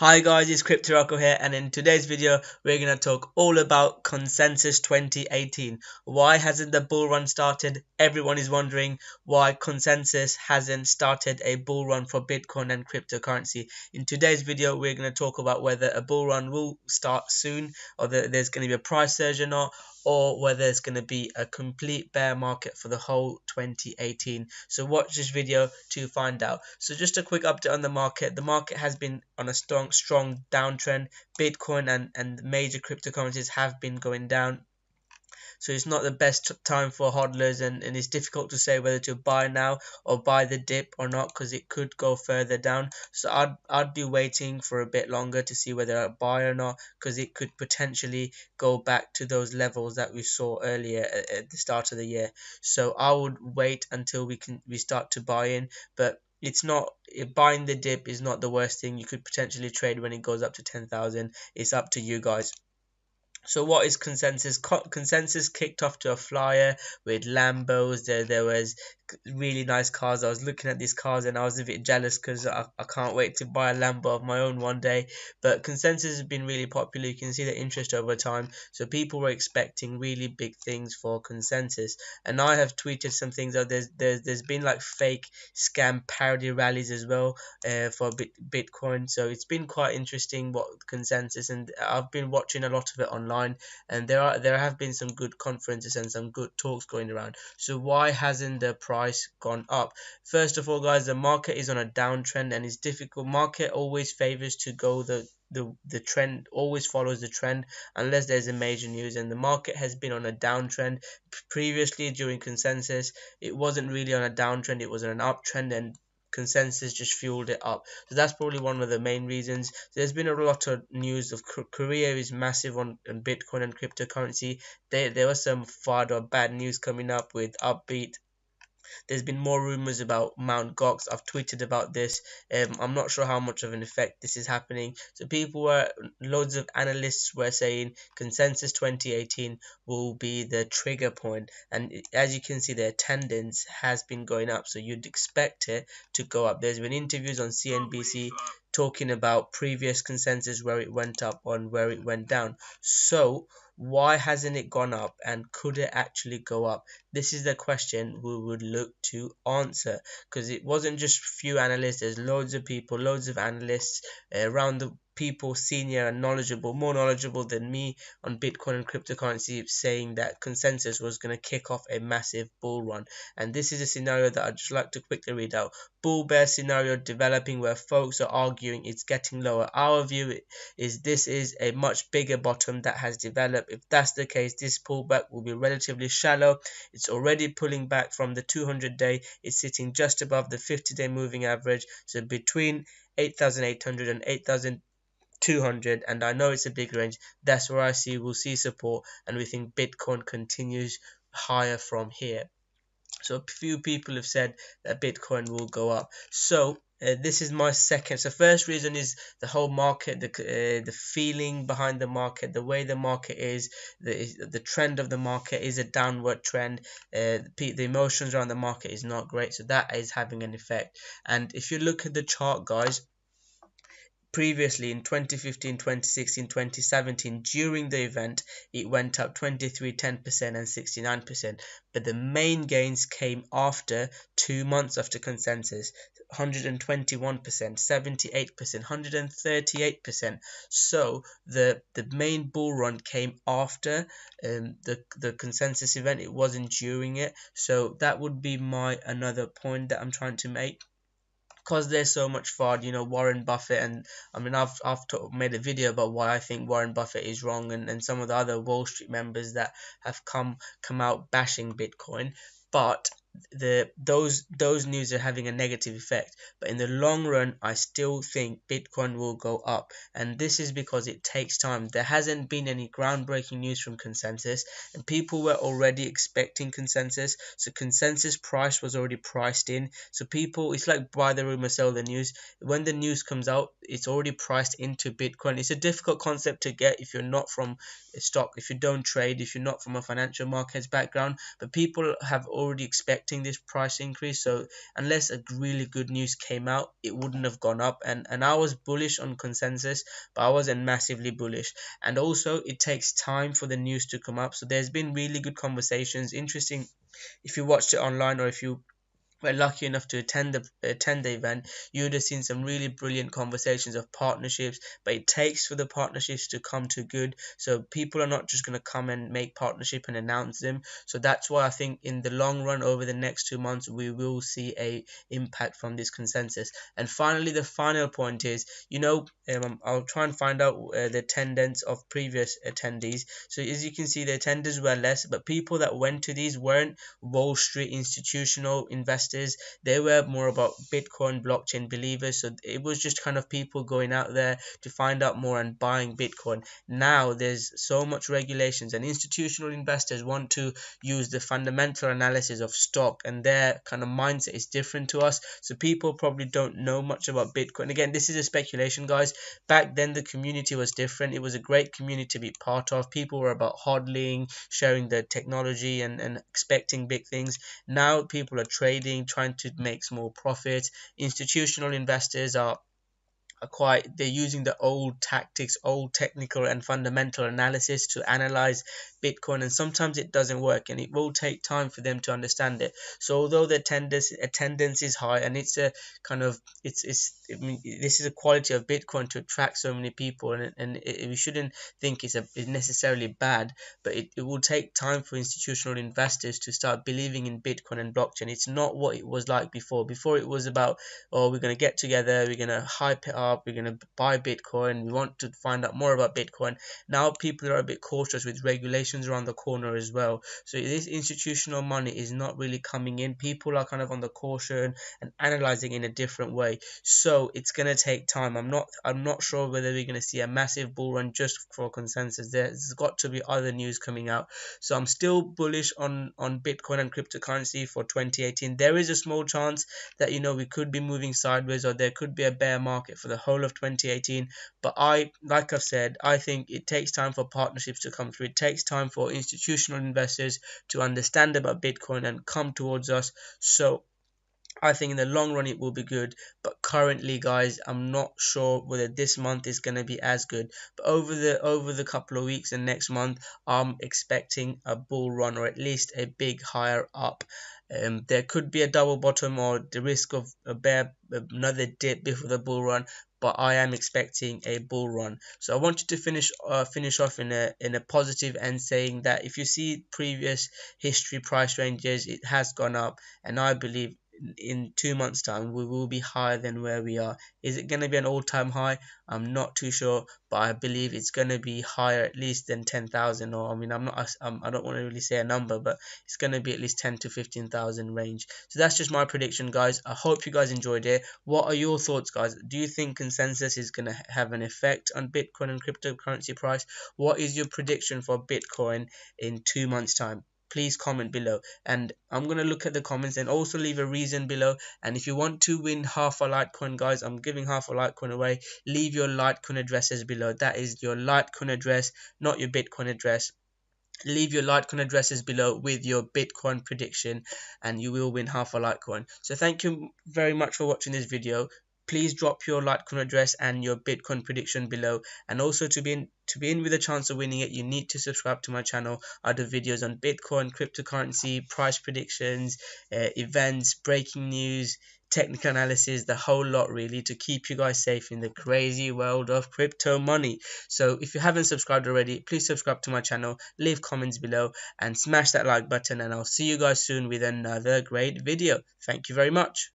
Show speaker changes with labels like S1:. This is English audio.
S1: Hi guys, it's Rocko here, and in today's video we're going to talk all about Consensus 2018. Why hasn't the bull run started? Everyone is wondering why Consensus hasn't started a bull run for Bitcoin and cryptocurrency. In today's video we're going to talk about whether a bull run will start soon, or that there's going to be a price surge or not, or whether it's going to be a complete bear market for the whole 2018. So watch this video to find out. So just a quick update on the market. The market has been on a strong downtrend. Bitcoin and major cryptocurrencies have been going down, so it's not the best time for hodlers, and it's difficult to say whether to buy now or buy the dip or not, because it could go further down. So I'd be waiting for a bit longer to see whether I buy or not, because it could potentially go back to those levels that we saw earlier at the start of the year. So I would wait until we start to buy in, but it's not, buying the dip is not the worst thing. You could potentially trade when it goes up to 10,000. It's up to you guys. So what is Consensus? Consensus kicked off to a flyer with Lambos. There was really nice cars. I was looking at these cars and I was a bit jealous because I can't wait to buy a Lambo of my own one day. But Consensus has been really popular. You can see the interest over time. So people were expecting really big things for Consensus. And I have tweeted some things out. There's been like fake scam parody rallies as well for Bitcoin. So it's been quite interesting what Consensus, and I've been watching a lot of it online, and there have been some good conferences and some good talks going around. So why hasn't the price gone up? First of all, guys, the market is on a downtrend and it's difficult. Market always favors to go the trend, always follows the trend unless there's a major news, and the market has been on a downtrend. Previously during Consensus it wasn't really on a downtrend, it was on an uptrend, and Consensus just fueled it up. So that's probably one of the main reasons. There's been a lot of news of Korea is massive on Bitcoin and cryptocurrency. There was some FUD or bad news coming up with Upbeat. There's been more rumors about Mount Gox. I've tweeted about this. I'm not sure how much of an effect this is happening. So loads of analysts were saying Consensus 2018 will be the trigger point, and as you can see, the attendance has been going up. So you'd expect it to go up. There's been interviews on CNBC talking about previous Consensus where it went up and where it went down. So why hasn't it gone up, and could it actually go up? This is the question we would look to answer, because it wasn't just few analysts. There's loads of people, loads of analysts around the people senior and knowledgeable, more knowledgeable than me on Bitcoin and cryptocurrency, saying that Consensus was going to kick off a massive bull run. And this is a scenario that I'd just like to quickly read out. Bull bear scenario developing where folks are arguing it's getting lower. Our view is this is a much bigger bottom that has developed. If that's the case, this pullback will be relatively shallow. It's already pulling back from the 200-day. It's sitting just above the 50-day moving average, so between 8,800 and 8,200, and I know it's a big range. That's where we'll see support, and we think Bitcoin continues higher from here. So a few people have said that Bitcoin will go up. So this is my second. So first reason is the whole market, the feeling behind the market, the way the market is, the trend of the market is a downward trend. The emotions around the market is not great, so that is having an effect. And if you look at the chart, guys, previously in 2015, 2016, 2017, during the event, it went up 23, 10% and 69%. But the main gains came after 2 months after Consensus. 121%, 78%, 138%. So the main bull run came after the Consensus event. It wasn't during it. So that would be my another point that I'm trying to make. Because there's so much fraud, Warren Buffett, and I mean I've made a video about why I think Warren Buffett is wrong, and some of the other Wall Street members that have come out bashing Bitcoin, but those news are having a negative effect. But in the long run, I still think Bitcoin will go up, and this is because it takes time. There hasn't been any groundbreaking news from Consensus, and people were already expecting Consensus, so Consensus price was already priced in. So people, it's like buy the rumor, sell the news. When the news comes out, it's already priced into Bitcoin. It's a difficult concept to get if you're not from a stock, if you don't trade, if you're not from a financial markets background, but people have already expected expecting this price increase. So unless a really good news came out, it wouldn't have gone up. And I was bullish on consensus, but I wasn't massively bullish. And also, it takes time for the news to come up. So there's been really good conversations, interesting. If you watched it online, or if you were lucky enough to attend the event, you would have seen some really brilliant conversations of partnerships. But it takes for the partnerships to come to good. So people are not just going to come and make partnership and announce them. So that's why I think in the long run, over the next 2 months, we will see a impact from this consensus. And finally, the final point is, I'll try and find out the attendance of previous attendees. So as you can see, the attenders were less, but people that went to these weren't Wall Street institutional investors. They were more about Bitcoin blockchain believers. So it was just kind of people going out there to find out more and buying Bitcoin. Now there's so much regulations, and institutional investors want to use the fundamental analysis of stock, and their kind of mindset is different to us. So people probably don't know much about Bitcoin. Again, this is a speculation, guys. Back then the community was different. It was a great community to be part of. People were about hodling, sharing the technology, and expecting big things. Now people are trading, trying to make small profits. Institutional investors they're using the old tactics, old technical and fundamental analysis to analyze Bitcoin, and sometimes it doesn't work, and it will take time for them to understand it. So although the attendance is high, and it's a kind of I mean, this is a quality of Bitcoin to attract so many people, we shouldn't think it's necessarily bad, but it will take time for institutional investors to start believing in Bitcoin and blockchain. It's not what it was like before. Before it was about, oh, we're going to get together, we're going to hype it up, we're going to buy Bitcoin, we want to find out more about Bitcoin. Now people are a bit cautious with regulations around the corner as well. So this institutional money is not really coming in. People are kind of on the caution and analyzing in a different way. So it's going to take time. I'm not sure whether we're going to see a massive bull run just for consensus. There's got to be other news coming out. So I'm still bullish on Bitcoin and cryptocurrency for 2018. There is a small chance that we could be moving sideways, or there could be a bear market for the whole of 2018. But like I've said, I think it takes time for partnerships to come through. It takes time for institutional investors to understand about Bitcoin and come towards us. So I think in the long run it will be good, but currently, guys, I'm not sure whether this month is going to be as good. But over the couple of weeks and next month, I'm expecting a bull run, or at least a big higher up. There could be a double bottom, or the risk of another dip before the bull run, but I am expecting a bull run. So I want you to finish off in a positive, and saying that if you see previous history price ranges, it has gone up, and I believe in 2 months time we will be higher than where we are. Is it going to be an all-time high? I'm not too sure, but I believe it's going to be higher at least than 10,000, or I mean, I don't want to really say a number, but it's going to be at least 10 to 15,000 range. So that's just my prediction, guys. I hope you guys enjoyed it. What are your thoughts, guys? Do you think consensus is going to have an effect on Bitcoin and cryptocurrency price? What is your prediction for Bitcoin in 2 months time? Please comment below, and I'm going to look at the comments, and also leave a reason below. And if you want to win half a Litecoin, guys, I'm giving half a Litecoin away. Leave your Litecoin addresses below. That is your Litecoin address, not your Bitcoin address. Leave your Litecoin addresses below with your Bitcoin prediction, and you will win half a Litecoin. So thank you very much for watching this video. Please drop your Litecoin address and your Bitcoin prediction below. And also, to be in with a chance of winning it, you need to subscribe to my channel. I do videos on Bitcoin, cryptocurrency, price predictions, events, breaking news, technical analysis, the whole lot, really, to keep you guys safe in the crazy world of crypto money. So if you haven't subscribed already, please subscribe to my channel, leave comments below, and smash that like button, and I'll see you guys soon with another great video. Thank you very much.